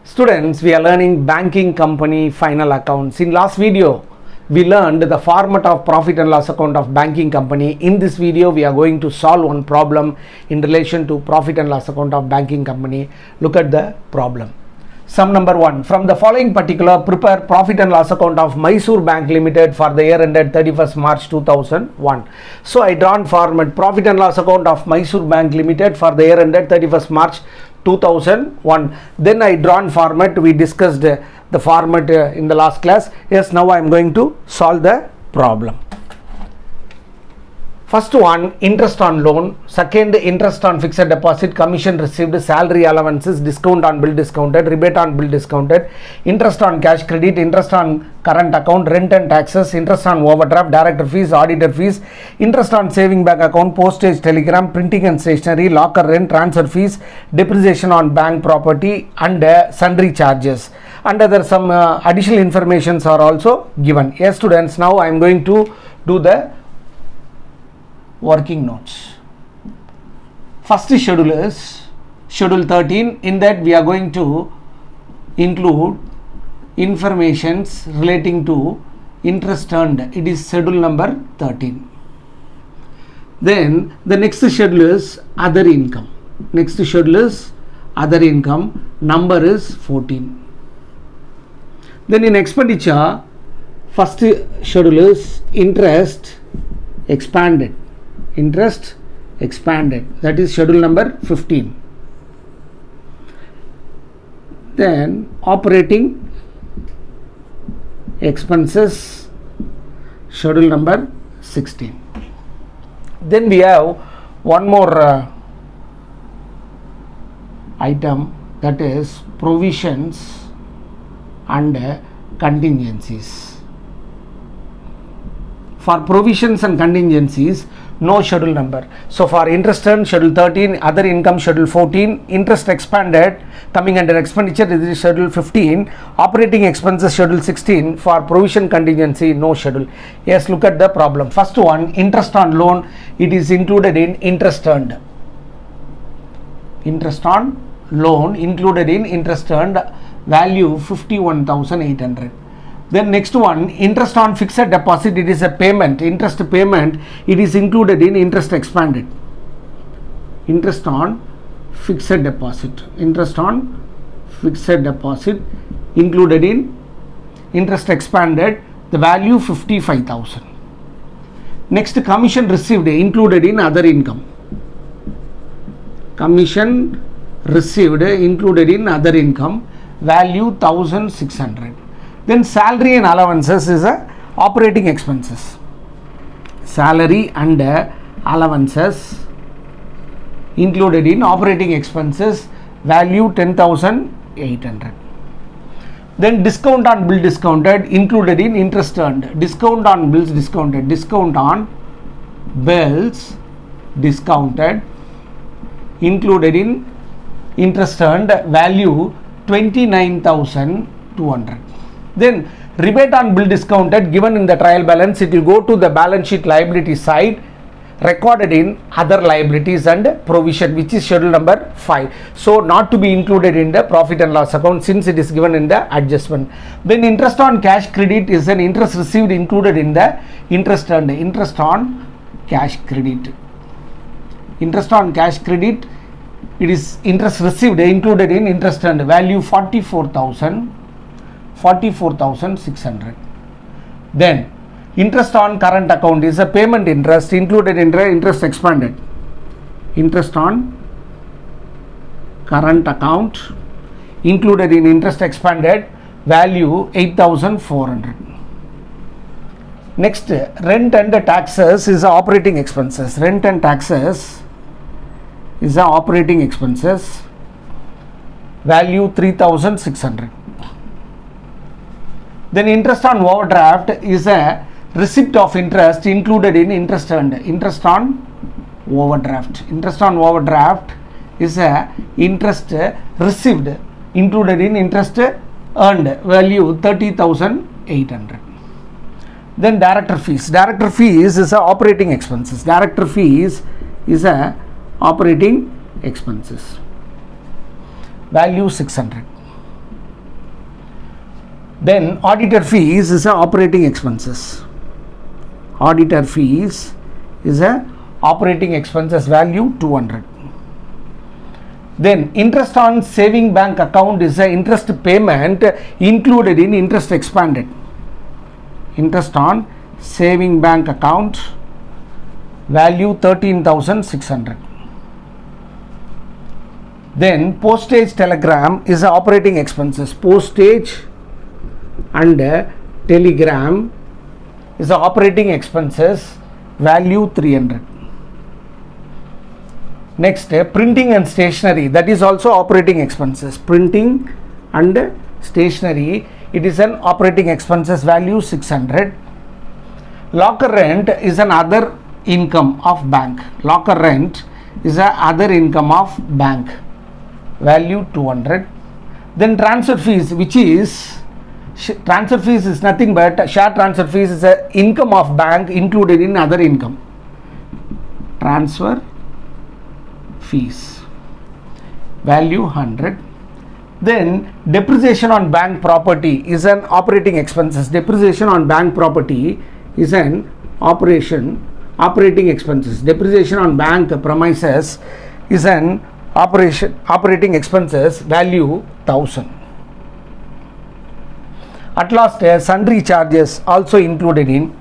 Students, we are learning banking company final accounts. In last video, we learned the format of profit and loss account of banking company. In this video, we are going to solve one problem in relation to profit and loss account of banking company. Look at the problem. Sum number 1. From the following particular, prepare profit and loss account of Mysore Bank Limited for the year ended 31st March 2001. So, I drawn format profit and loss account of Mysore Bank Limited for the year ended 31st March 2001. Then I drawn format. We discussed the format in the last class. Yes, now I am going to solve the problem. First one, interest on loan. Second, interest on fixed deposit, commission received, salary allowances, discount on bill discounted, rebate on bill discounted, interest on cash credit, interest on current account, rent and taxes, interest on overdraft, director fees, auditor fees, interest on saving bank account, postage, telegram, printing and stationery, locker rent, transfer fees, depreciation on bank property, and sundry charges. And other some additional informations are also given. Yes, students, now I am going to do the working notes. First schedule is schedule 13. In that we are going to include informations relating to interest earned. It is schedule number 13. Then the next schedule is other income. Next schedule is other income. Number is 14. Then in expenditure, first schedule is interest expanded. Interest expanded, that is schedule number 15. Then operating expenses, schedule number 16. Then we have one more item, that is provisions and contingencies. For provisions and contingencies, no schedule number. So for interest earned, schedule 13, other income, schedule 14, interest expanded coming under expenditure, this is schedule 15, operating expenses, schedule 16, for provision contingency, no schedule. Yes, look at the problem. First one, interest on loan, it is included in interest earned. Interest on loan included in interest earned, value 51,800. Then next one, interest on fixed deposit, it is a payment, interest payment, it is included in interest expanded. Interest on fixed deposit, interest on fixed deposit included in interest expanded, the value 55,000. Next, commission received included in other income. Commission received included in other income, value 1,600. Then salary and allowances is a operating expenses. Salary and allowances included in operating expenses, value 10,800. Then discount on bill discounted included in interest earned. Discount on bills discounted. Discount on bills discounted included in interest earned, value 29,200. Then rebate on bill discounted given in the trial balance, it will go to the balance sheet liability side, recorded in other liabilities and provision, which is schedule number 5. So not to be included in the profit and loss account since it is given in the adjustment. Then interest on cash credit is an interest received included in the interest earned. Interest on cash credit. Interest on cash credit, it is interest received included in interest earned, value 44,600. Then interest on current account is a payment interest included in the interest expanded. Interest on current account included in interest expanded, value 8,400. Next, rent and taxes is operating expenses. Rent and taxes is operating expenses, value 3,600. Then interest on overdraft is a receipt of interest included in interest earned. Interest on overdraft. Interest on overdraft is a interest received included in interest earned, value 30,800. Then director fees. Director fees is a operating expenses. Director fees is a operating expenses, value 600. Then auditor fees is a operating expenses. Auditor fees is a operating expenses value 200. Then interest on saving bank account is a interest payment included in interest expanded. Interest on saving bank account value 13,600. Then postage telegram is a operating expenses. Postage and telegram is a operating expenses value 300. Next, printing and stationery, that is also operating expenses. Printing and stationery, it is an operating expenses value 600. Locker rent is an other income of bank. Locker rent is a other income of bank value 200. Then transfer fees, which is transfer fees is nothing but share transfer fees is a income of bank included in other income. Transfer fees value 100. Then depreciation on bank property is an operating expenses. Depreciation on bank property is an operating expenses. Depreciation on bank premises is an operating expenses value 1000. At last, sundry charges also included in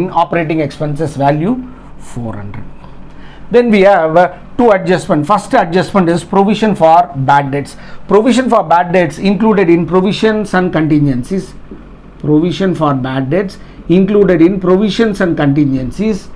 operating expenses value 400. Then we have two adjustment. First adjustment is provision for bad debts. Provision for bad debts included in provisions and contingencies. Provision for bad debts included in provisions and contingencies.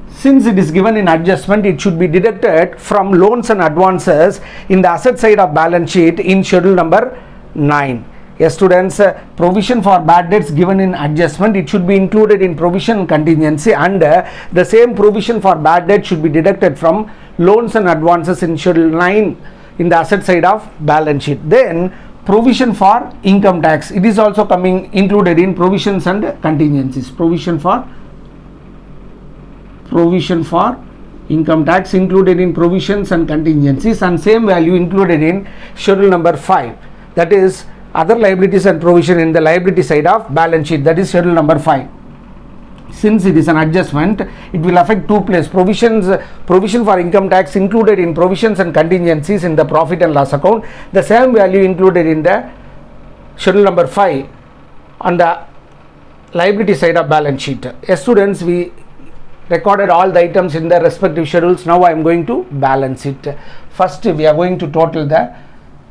Since it is given in adjustment, it should be deducted from loans and advances in the asset side of balance sheet in schedule number 9. Yes, students, provision for bad debts given in adjustment, it should be included in provision contingency, and the same provision for bad debt should be deducted from loans and advances in schedule 9 in the asset side of balance sheet. Then provision for income tax, it is also coming included in provisions and contingencies. Provision for income tax included in provisions and contingencies, and same value included in schedule number 5, that is other liabilities and provision in the liability side of balance sheet, that is schedule number 5. Since it is an adjustment, it will affect two places. Provision for income tax included in provisions and contingencies in the profit and loss account, the same value included in the schedule number 5 on the liability side of balance sheet. Yes, students, we recorded all the items in the respective schedules. Now I am going to balance it. First, we are going to total the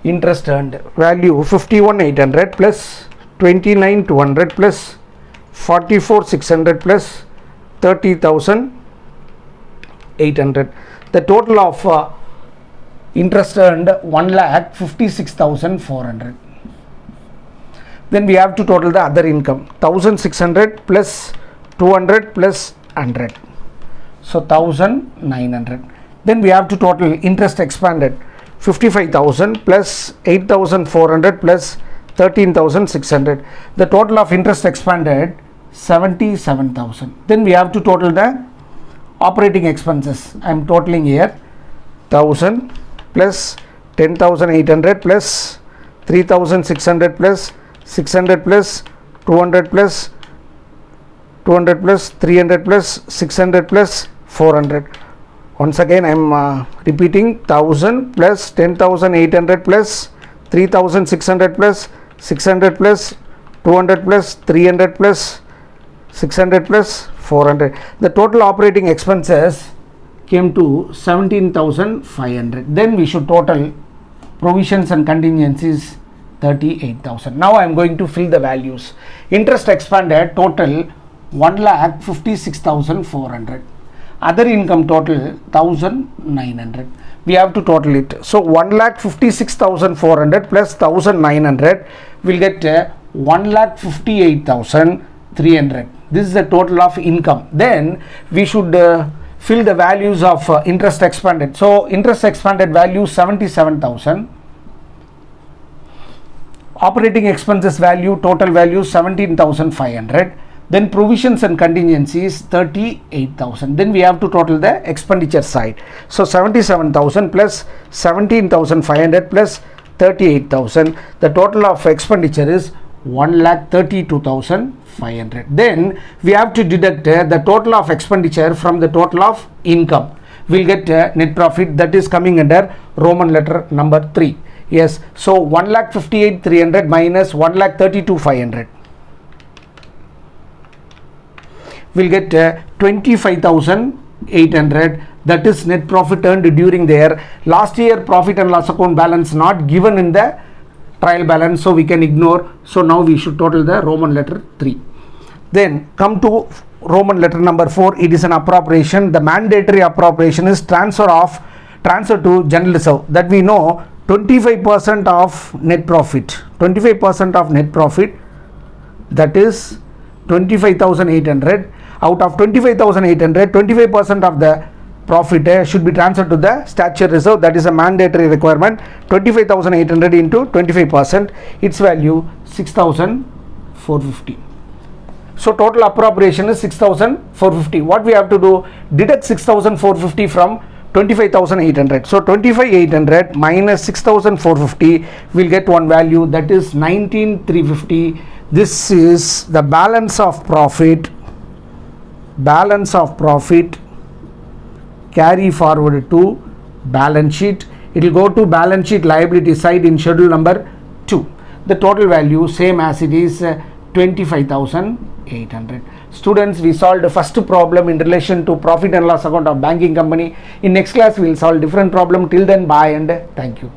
interest earned value 51,800 plus 29,200 plus 44,600 plus 30,800. The total of interest earned 1,56,400. Then we have to total the other income 1,600 plus 200 plus 100, so 1,900. Then we have to total interest expanded 55,000 plus 8,400 plus 13,600. The total of interest expanded 77,000. Then we have to total the operating expenses. I am totaling here 1,000 plus 10,800 plus 3,600 plus 600 plus 200 plus 200 plus 300 plus 600 plus 400. Once again I am repeating 1,000 plus 10,800 plus 3,600 plus 600 plus 200 plus 300 plus 600 plus 400. The total operating expenses came to 17,500. Then we should total provisions and contingencies 38,000. Now I am going to fill the values. Interest expanded total 1,56,400. Other income total 1,900. We have to total it. So 1,56,400 plus 1,900 will get 1,58,300. This is the total of income. Then we should fill the values of interest expanded. So interest expanded value 77,000. Operating expenses value, total value 17,500. Then provisions and contingencies 38,000. Then we have to total the expenditure side. So 77,000 plus 17,500 plus 38,000. The total of expenditure is 1,32,500. Then we have to deduct the total of expenditure from the total of income. We'll get net profit, that is coming under Roman letter number 3. Yes, so 1,58,300 minus 1,32,500. We'll get 25,800. That is net profit earned during the year. Last year profit and loss account balance not given in the trial balance, so we can ignore. So now we should total the Roman letter 3. Then come to Roman letter number 4. It is an appropriation. The mandatory appropriation is transfer to general reserve. That we know 25% of net profit. 25% of net profit, that is 25,800. Out of 25,800, 25% of the profit should be transferred to the statutory reserve. That is a mandatory requirement. 25,800 into 25%, its value 6,450. So total appropriation is 6,450. What we have to do? Deduct 6,450 from 25,800. So 25,800 minus 6,450 will get one value, that is 19,350. This is the balance of profit. Balance of profit carry forward to balance sheet. It will go to balance sheet liability side in schedule number 2. The total value same as it is 25,800. Students, we solved the first problem in relation to profit and loss account of banking company. In next class we will solve different problem. Till then, bye and thank you.